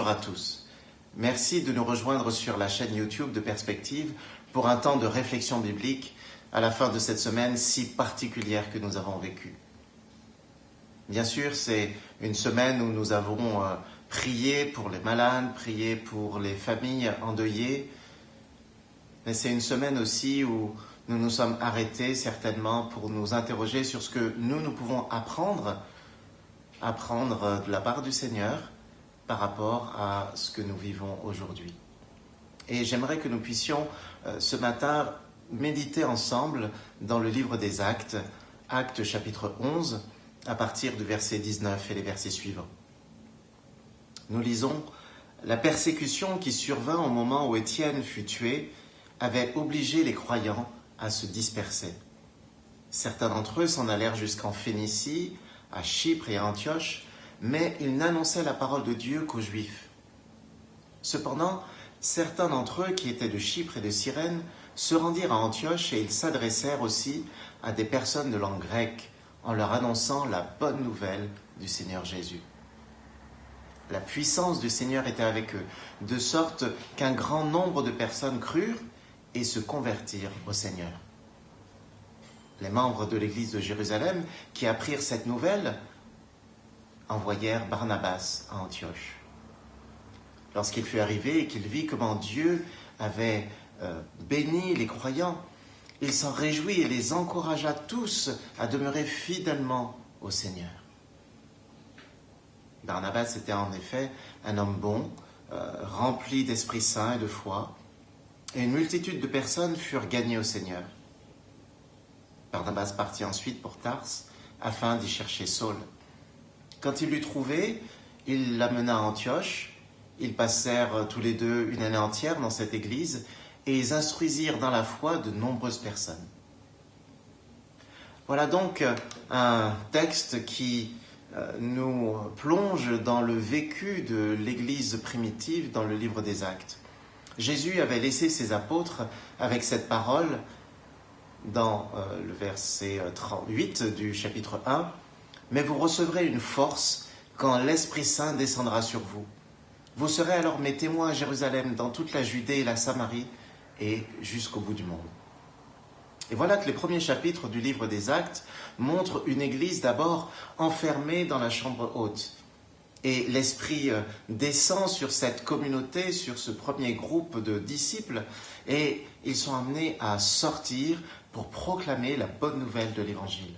bonjour à tous. Merci de nous rejoindre sur la chaîne YouTube de Perspective pour un temps de réflexion biblique à la fin de cette semaine si particulière que nous avons vécue. Bien sûr, c'est une semaine où nous avons prié pour les malades, prié pour les familles endeuillées, mais c'est une semaine aussi où nous nous sommes arrêtés certainement pour nous interroger sur ce que nous pouvons apprendre de la part du Seigneur par rapport à ce que nous vivons aujourd'hui. Et j'aimerais que nous puissions ce matin méditer ensemble dans le livre des Actes, Actes chapitre 11, à partir du verset 19 et les versets suivants. Nous lisons « La persécution qui survint au moment où Étienne fut tué avait obligé les croyants à se disperser. Certains d'entre eux s'en allèrent jusqu'en Phénicie, à Chypre et à Antioche, mais ils n'annonçaient la parole de Dieu qu'aux Juifs. Cependant, certains d'entre eux qui étaient de Chypre et de Cyrène se rendirent à Antioche et ils s'adressèrent aussi à des personnes de langue grecque en leur annonçant la bonne nouvelle du Seigneur Jésus. La puissance du Seigneur était avec eux, de sorte qu'un grand nombre de personnes crurent et se convertirent au Seigneur. Les membres de l'église de Jérusalem qui apprirent cette nouvelle envoyèrent Barnabas à Antioche. Lorsqu'il fut arrivé et qu'il vit comment Dieu avait béni les croyants, il s'en réjouit et les encouragea tous à demeurer fidèlement au Seigneur. Barnabas était en effet un homme bon, rempli d'Esprit Saint et de foi, et une multitude de personnes furent gagnées au Seigneur. Barnabas partit ensuite pour Tars afin d'y chercher Saul. Quand il l'eut trouvé, il l'amena à Antioche. Ils passèrent tous les deux une année entière dans cette église et ils instruisirent dans la foi de nombreuses personnes. Voilà donc un texte qui nous plonge dans le vécu de l'église primitive dans le livre des Actes. Jésus avait laissé ses apôtres avec cette parole dans le verset 38 du chapitre 1. « Mais vous recevrez une force quand l'Esprit Saint descendra sur vous. Vous serez alors mes témoins à Jérusalem, dans toute la Judée et la Samarie et jusqu'au bout du monde. » Et voilà que les premiers chapitres du livre des Actes montrent une église d'abord enfermée dans la chambre haute. Et l'Esprit descend sur cette communauté, sur ce premier groupe de disciples, et ils sont amenés à sortir pour proclamer la bonne nouvelle de l'Évangile.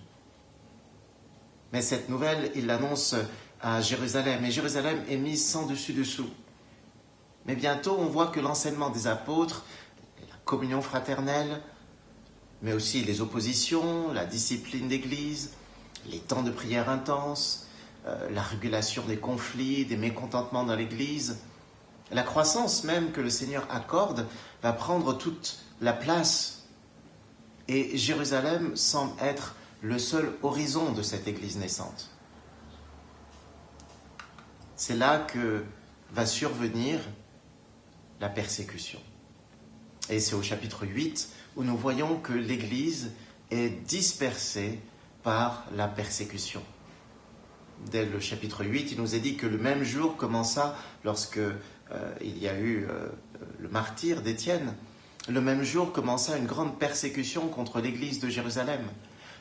Mais cette nouvelle, ils l'annoncent à Jérusalem, et Jérusalem est mise sans dessus-dessous. Mais bientôt, on voit que l'enseignement des apôtres, la communion fraternelle, mais aussi les oppositions, la discipline d'église, les temps de prière intenses, la régulation des conflits, des mécontentements dans l'Église, la croissance même que le Seigneur accorde va prendre toute la place. Et Jérusalem semble être le seul horizon de cette Église naissante. C'est là que va survenir la persécution. Et c'est au chapitre 8 où nous voyons que l'Église est dispersée par la persécution. Dès le chapitre 8, il nous est dit que le même jour commença, lorsque il y a eu le martyre d'Étienne, le même jour commença une grande persécution contre l'église de Jérusalem.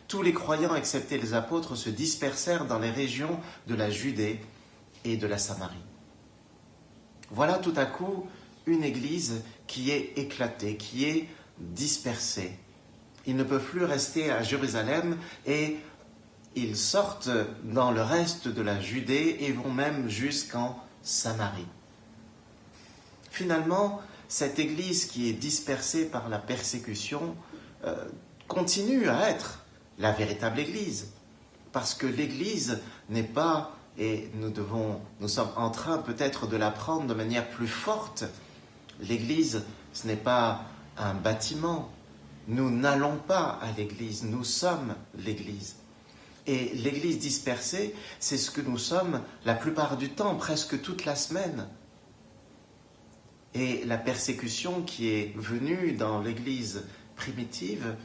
Tous les croyants, excepté les apôtres, se dispersèrent dans les régions de la Judée et de la Samarie. Voilà tout à coup une église qui est éclatée, qui est dispersée. Ils ne peuvent plus rester à Jérusalem et ils sortent dans le reste de la Judée et vont même jusqu'en Samarie. Finalement, cette église qui est dispersée par la persécution continue à être la véritable église. Parce que l'église n'est pas, et nous sommes en train peut-être de l'apprendre de manière plus forte, l'église, ce n'est pas un bâtiment. Nous n'allons pas à l'église, nous sommes l'église. Et l'église dispersée, c'est ce que nous sommes la plupart du temps, presque toute la semaine. Et la persécution qui est venue dans l'église primitive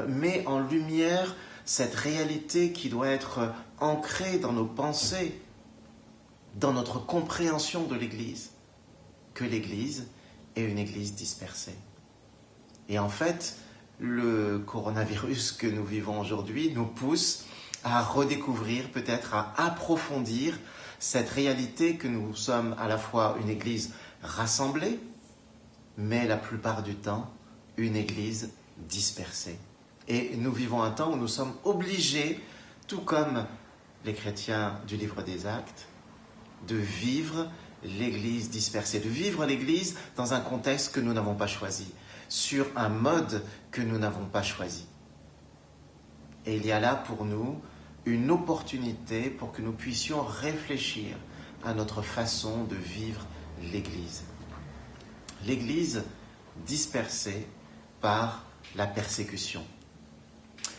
met en lumière cette réalité qui doit être ancrée dans nos pensées dans notre compréhension de l'Église, que l'Église est une Église dispersée. Et en fait, le coronavirus que nous vivons aujourd'hui nous pousse à redécouvrir, peut-être à approfondir cette réalité que nous sommes à la fois une Église rassemblée, mais la plupart du temps, une Église dispersée. Et nous vivons un temps où nous sommes obligés, tout comme les chrétiens du livre des Actes, de vivre l'Église dispersée, de vivre l'Église dans un contexte que nous n'avons pas choisi, sur un mode que nous n'avons pas choisi. Et il y a là pour nous une opportunité pour que nous puissions réfléchir à notre façon de vivre l'Église. L'Église dispersée par la persécution.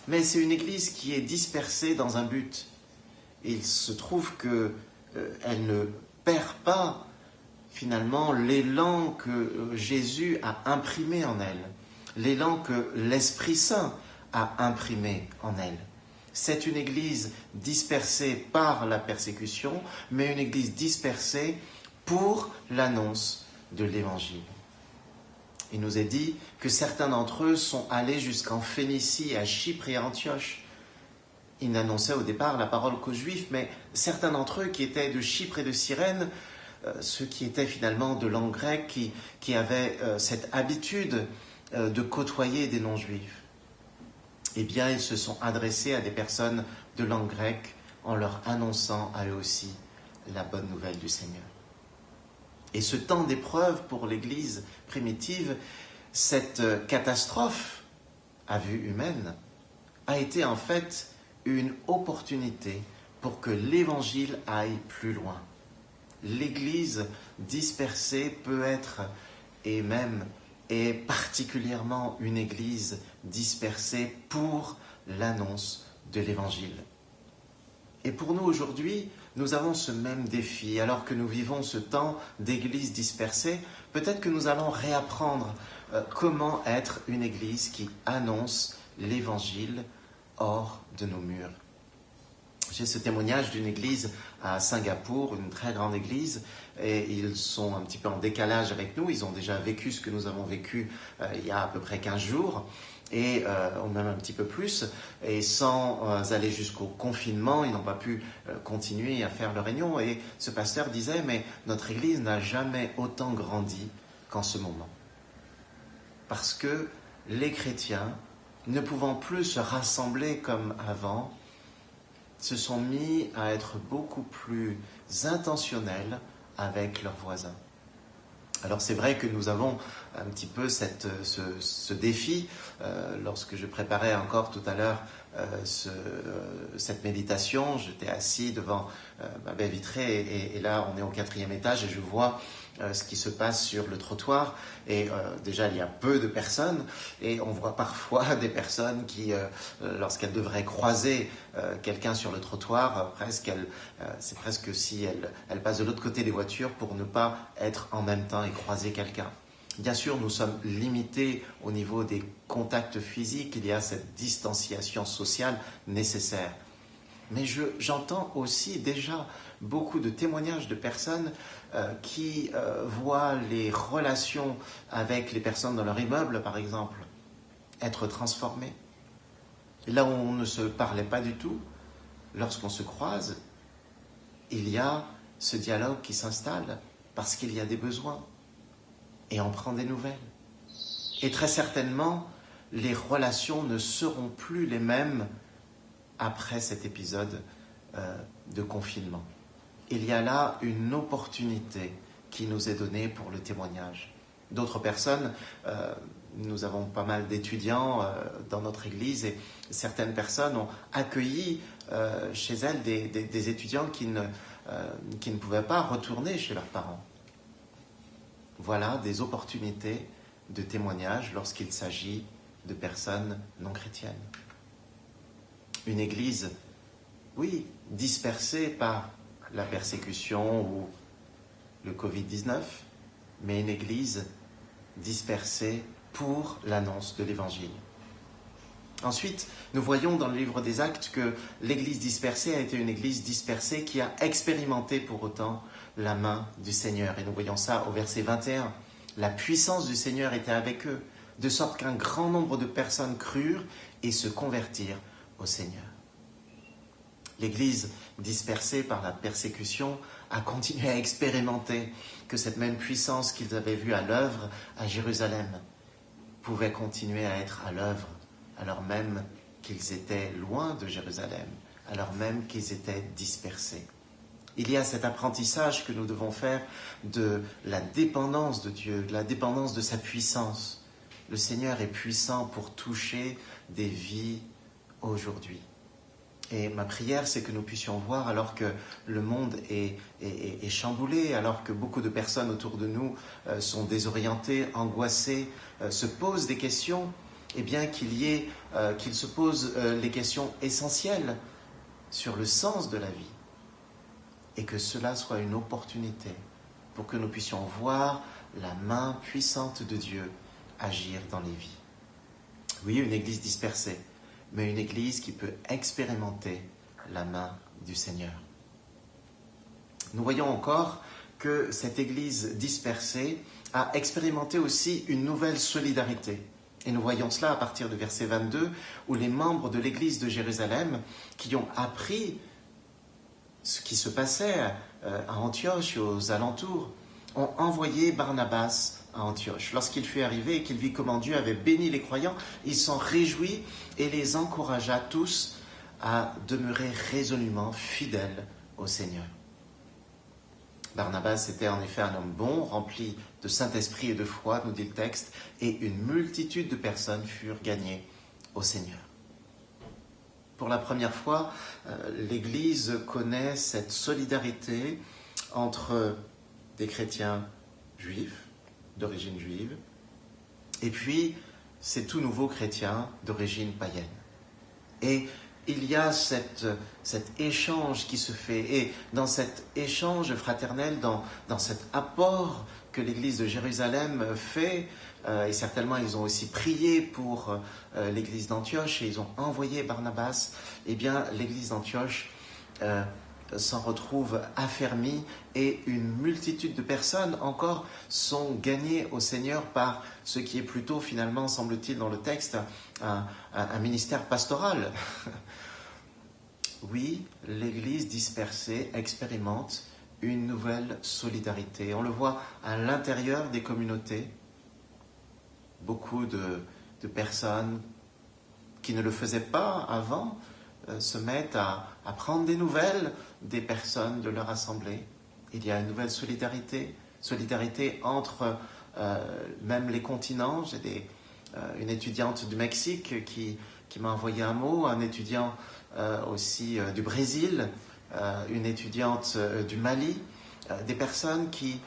Mais c'est une Église qui est dispersée dans un but. Il se trouve qu'elle ne perd pas finalement l'élan que Jésus a imprimé en elle, l'élan que l'Esprit Saint a imprimé en elle. C'est une Église dispersée par la persécution, mais une Église dispersée pour l'annonce de l'Évangile. Il nous est dit que certains d'entre eux sont allés jusqu'en Phénicie, à Chypre et à Antioche. Ils n'annonçaient au départ la parole qu'aux Juifs, mais certains d'entre eux qui étaient de Chypre et de Cyrène, ceux qui étaient finalement de langue grecque, qui avaient cette habitude de côtoyer des non-juifs, eh bien, ils se sont adressés à des personnes de langue grecque en leur annonçant à eux aussi la bonne nouvelle du Seigneur. Et ce temps d'épreuve pour l'Église primitive, cette catastrophe à vue humaine, a été en fait une opportunité pour que l'Évangile aille plus loin. L'Église dispersée peut être, et même est particulièrement une Église dispersée pour l'annonce de l'Évangile. Et pour nous aujourd'hui, nous avons ce même défi. Alors que nous vivons ce temps d'Église dispersée, peut-être que nous allons réapprendre comment être une Église qui annonce l'Évangile hors de nos murs. J'ai ce témoignage d'une église à Singapour, une très grande église, et ils sont un petit peu en décalage avec nous. Ils ont déjà vécu ce que nous avons vécu il y a à peu près 15 jours, et même un petit peu plus. Et sans aller jusqu'au confinement, ils n'ont pas pu continuer à faire leur réunion. Et ce pasteur disait, mais notre église n'a jamais autant grandi qu'en ce moment. Parce que les chrétiens, ne pouvant plus se rassembler comme avant, se sont mis à être beaucoup plus intentionnels avec leurs voisins. Alors c'est vrai que nous avons un petit peu ce défi. Lorsque je préparais encore tout à l'heure cette méditation, j'étais assis devant ma baie vitrée et là on est au 4e étage et je vois ce qui se passe sur le trottoir. Et déjà, il y a peu de personnes et on voit parfois des personnes qui, lorsqu'elles devraient croiser quelqu'un sur le trottoir, c'est presque si elles passent de l'autre côté des voitures pour ne pas être en même temps et croiser quelqu'un. Bien sûr, nous sommes limités au niveau des contacts physiques, il y a cette distanciation sociale nécessaire. Mais j'entends aussi déjà beaucoup de témoignages de personnes qui voient les relations avec les personnes dans leur immeuble, par exemple, être transformées. Et là où on ne se parlait pas du tout, lorsqu'on se croise, il y a ce dialogue qui s'installe parce qu'il y a des besoins et on prend des nouvelles. Et très certainement, les relations ne seront plus les mêmes après cet épisode de confinement. Il y a là une opportunité qui nous est donnée pour le témoignage. D'autres personnes, nous avons pas mal d'étudiants dans notre église et certaines personnes ont accueilli chez elles des étudiants qui ne pouvaient pas retourner chez leurs parents. Voilà des opportunités de témoignage lorsqu'il s'agit de personnes non chrétiennes. Une église, oui, dispersée par la persécution ou le Covid-19, mais une église dispersée pour l'annonce de l'Évangile. Ensuite, nous voyons dans le livre des Actes que l'église dispersée a été une église dispersée qui a expérimenté pour autant la main du Seigneur. Et nous voyons ça au verset 21. La puissance du Seigneur était avec eux, de sorte qu'un grand nombre de personnes crurent et se convertirent au Seigneur. L'Église, dispersée par la persécution, a continué à expérimenter que cette même puissance qu'ils avaient vue à l'œuvre à Jérusalem pouvait continuer à être à l'œuvre, alors même qu'ils étaient loin de Jérusalem, alors même qu'ils étaient dispersés. Il y a cet apprentissage que nous devons faire de la dépendance de Dieu, de la dépendance de sa puissance. Le Seigneur est puissant pour toucher des vies aujourd'hui. Et ma prière, c'est que nous puissions voir, alors que le monde est chamboulé, alors que beaucoup de personnes autour de nous sont désorientées, angoissées, se posent des questions, eh bien qu'ils se posent les questions essentielles sur le sens de la vie. Et que cela soit une opportunité pour que nous puissions voir la main puissante de Dieu agir dans les vies. Oui, une église dispersée, mais une église qui peut expérimenter la main du Seigneur. Nous voyons encore que cette église dispersée a expérimenté aussi une nouvelle solidarité. Et nous voyons cela à partir du verset 22, où les membres de l'église de Jérusalem, qui ont appris ce qui se passait à Antioche et aux alentours, ont envoyé Barnabas à Antioche. Lorsqu'il fut arrivé et qu'il vit comment Dieu avait béni les croyants, il s'en réjouit et les encouragea tous à demeurer résolument fidèles au Seigneur. Barnabas était en effet un homme bon, rempli de Saint-Esprit et de foi, nous dit le texte, et une multitude de personnes furent gagnées au Seigneur. Pour la première fois, l'Église connaît cette solidarité entre des chrétiens juifs, d'origine juive, et puis ces tout nouveaux chrétiens d'origine païenne. Et il y a cet échange qui se fait, et dans cet échange fraternel, dans cet apport que l'Église de Jérusalem fait, et certainement ils ont aussi prié pour l'Église d'Antioche, et ils ont envoyé Barnabas, eh bien l'Église d'Antioche s'en retrouve affermie, et une multitude de personnes encore sont gagnées au Seigneur par ce qui est plutôt finalement, semble-t-il dans le texte, un ministère pastoral. Oui, l'Église dispersée expérimente une nouvelle solidarité. On le voit à l'intérieur des communautés. Beaucoup de personnes qui ne le faisaient pas avant se mettent à prendre des nouvelles des personnes de leur assemblée. Il y a une nouvelle solidarité entre même les continents. J'ai une étudiante du Mexique qui m'a envoyé un mot, un étudiant aussi du Brésil, une étudiante du Mali, des personnes qui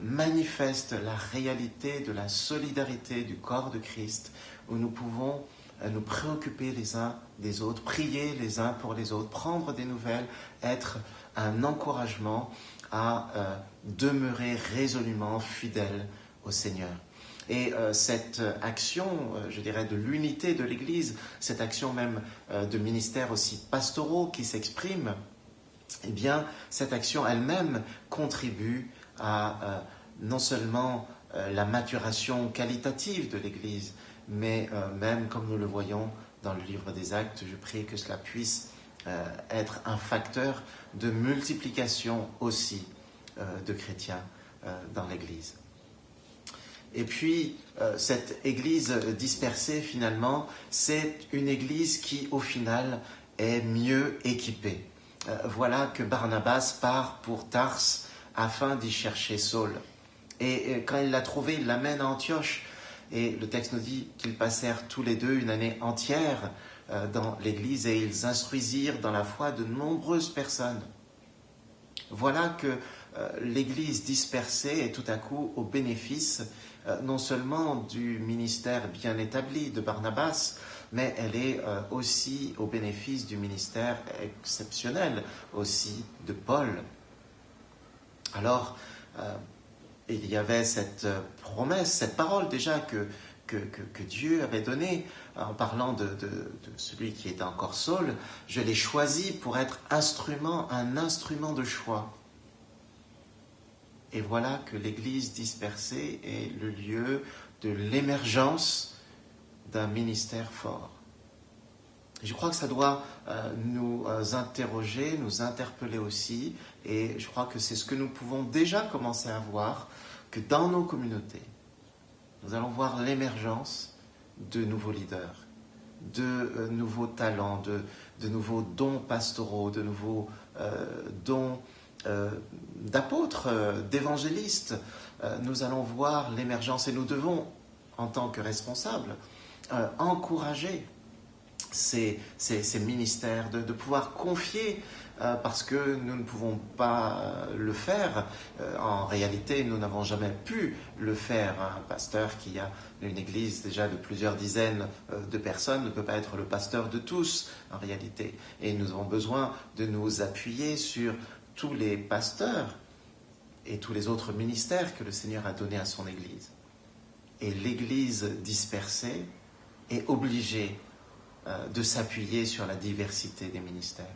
manifestent la réalité de la solidarité du corps de Christ, où nous pouvons nous préoccuper les uns des autres, prier les uns pour les autres, prendre des nouvelles, être un encouragement à demeurer résolument fidèles au Seigneur. Et cette action, je dirais, de l'unité de l'Église, cette action même de ministères aussi pastoraux qui s'expriment, eh bien, cette action elle-même contribue à non seulement la maturation qualitative de l'Église, mais même comme nous le voyons dans le livre des Actes, je prie que cela puisse être un facteur de multiplication aussi de chrétiens dans l'Église. Et puis, cette église dispersée, finalement, c'est une église qui, au final, est mieux équipée. Voilà que Barnabas part pour Tars afin d'y chercher Saul. Et quand il l'a trouvé, il l'amène à Antioche. Et le texte nous dit qu'ils passèrent tous les deux une année entière dans l'église et ils instruisirent dans la foi de nombreuses personnes. Voilà que l'église dispersée est tout à coup au bénéfice non seulement du ministère bien établi de Barnabas, mais elle est aussi au bénéfice du ministère exceptionnel aussi de Paul. Alors, il y avait cette promesse, cette parole déjà que que Dieu avait donné, en parlant de celui qui était encore Saul, je l'ai choisi pour être un instrument de choix. Et voilà que l'Église dispersée est le lieu de l'émergence d'un ministère fort. Et je crois que ça doit nous interroger, nous interpeller aussi, et je crois que c'est ce que nous pouvons déjà commencer à voir, que dans nos communautés, nous allons voir l'émergence de nouveaux leaders, de nouveaux talents, de nouveaux dons pastoraux, de nouveaux dons d'apôtres, d'évangélistes. Nous allons voir l'émergence et nous devons, en tant que responsables, encourager ces ministères, de pouvoir confier, parce que nous ne pouvons pas le faire. En réalité, nous n'avons jamais pu le faire. Un pasteur qui a une église déjà de plusieurs dizaines de personnes ne peut pas être le pasteur de tous, en réalité. Et nous avons besoin de nous appuyer sur tous les pasteurs et tous les autres ministères que le Seigneur a donnés à son église. Et l'église dispersée est obligée de s'appuyer sur la diversité des ministères.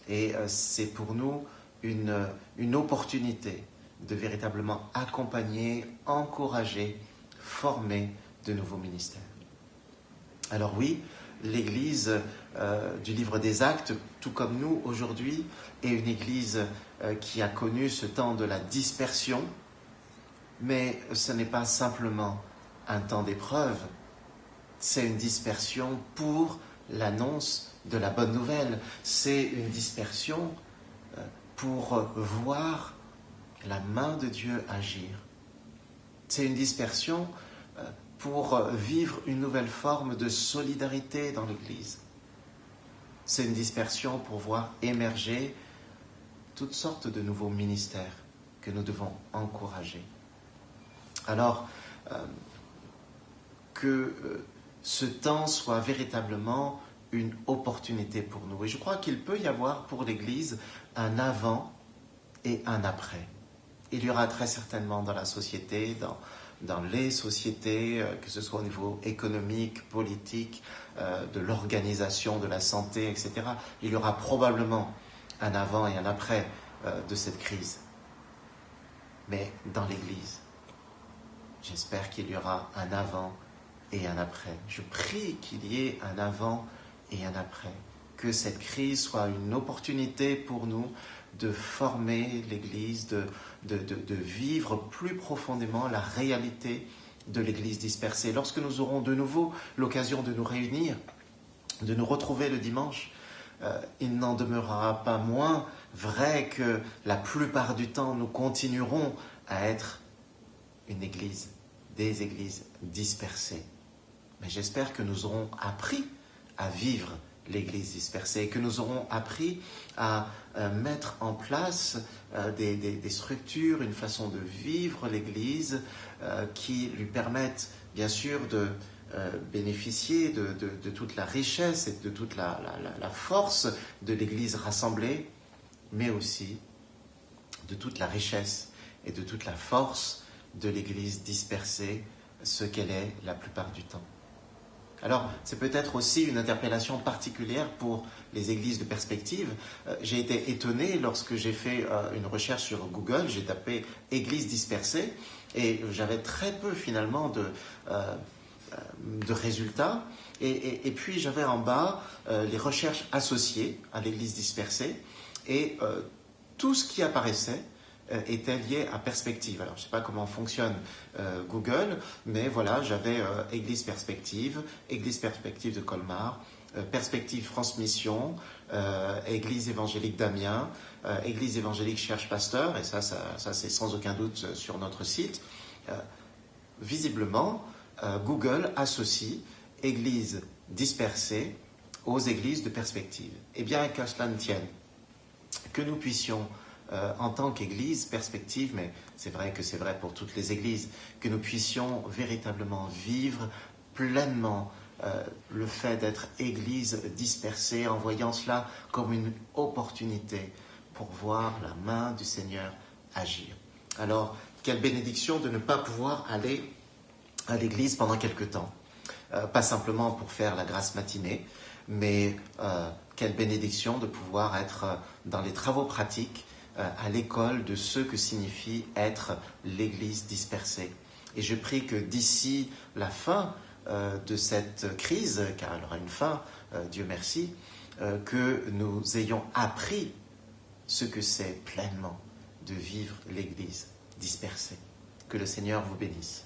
Et c'est pour nous une opportunité de véritablement accompagner, encourager, former de nouveaux ministères. Alors oui, l'Église du livre des Actes, tout comme nous aujourd'hui, est une Église qui a connu ce temps de la dispersion, mais ce n'est pas simplement un temps d'épreuve, c'est une dispersion pour l'annonce de la bonne nouvelle. C'est une dispersion pour voir la main de Dieu agir. C'est une dispersion pour vivre une nouvelle forme de solidarité dans l'Église. C'est une dispersion pour voir émerger toutes sortes de nouveaux ministères que nous devons encourager. Alors, que ce temps soit véritablement une opportunité pour nous. Et je crois qu'il peut y avoir pour l'Église un avant et un après. Il y aura très certainement dans la société, dans les sociétés, que ce soit au niveau économique, politique, de l'organisation, de la santé, etc. Il y aura probablement un avant et un après de cette crise. Mais dans l'Église, j'espère qu'il y aura un avant et un après. Je prie qu'il y ait un avant et un après. Que cette crise soit une opportunité pour nous de former l'Église, de vivre plus profondément la réalité de l'Église dispersée. Lorsque nous aurons de nouveau l'occasion de nous réunir, de nous retrouver le dimanche, il n'en demeurera pas moins vrai que la plupart du temps, nous continuerons à être une Église, des Églises dispersées. Mais j'espère que nous aurons appris à vivre l'Église dispersée, que nous aurons appris à mettre en place des structures, une façon de vivre l'Église qui lui permettent bien sûr de bénéficier de toute la richesse et de toute la force de l'Église rassemblée, mais aussi de toute la richesse et de toute la force de l'Église dispersée, ce qu'elle est la plupart du temps. Alors, c'est peut-être aussi une interpellation particulière pour les églises de perspective. J'ai été étonné lorsque j'ai fait une recherche sur Google, j'ai tapé « église dispersée » et j'avais très peu finalement de résultats. Et puis j'avais en bas les recherches associées à l'église dispersée et tout ce qui apparaissait était lié à Perspective. Alors, je ne sais pas comment fonctionne Google, mais voilà, j'avais Église Perspective de Colmar, Perspective France Mission, Église évangélique d'Amiens, Église évangélique Cherche Pasteur, et ça c'est sans aucun doute sur notre site. Visiblement, Google associe Église dispersée aux églises de Perspective. Eh bien, qu'à cela ne tienne, que nous puissions en tant qu'Église perspective, mais c'est vrai que c'est vrai pour toutes les églises, que nous puissions véritablement vivre pleinement le fait d'être Église dispersée, en voyant cela comme une opportunité pour voir la main du Seigneur agir. Alors, quelle bénédiction de ne pas pouvoir aller à l'église pendant quelque temps. Pas simplement pour faire la grasse matinée, mais quelle bénédiction de pouvoir être dans les travaux pratiques à l'école de ce que signifie être l'église dispersée. Et je prie que d'ici la fin de cette crise, car elle aura une fin, Dieu merci, que nous ayons appris ce que c'est pleinement de vivre l'église dispersée. Que le Seigneur vous bénisse.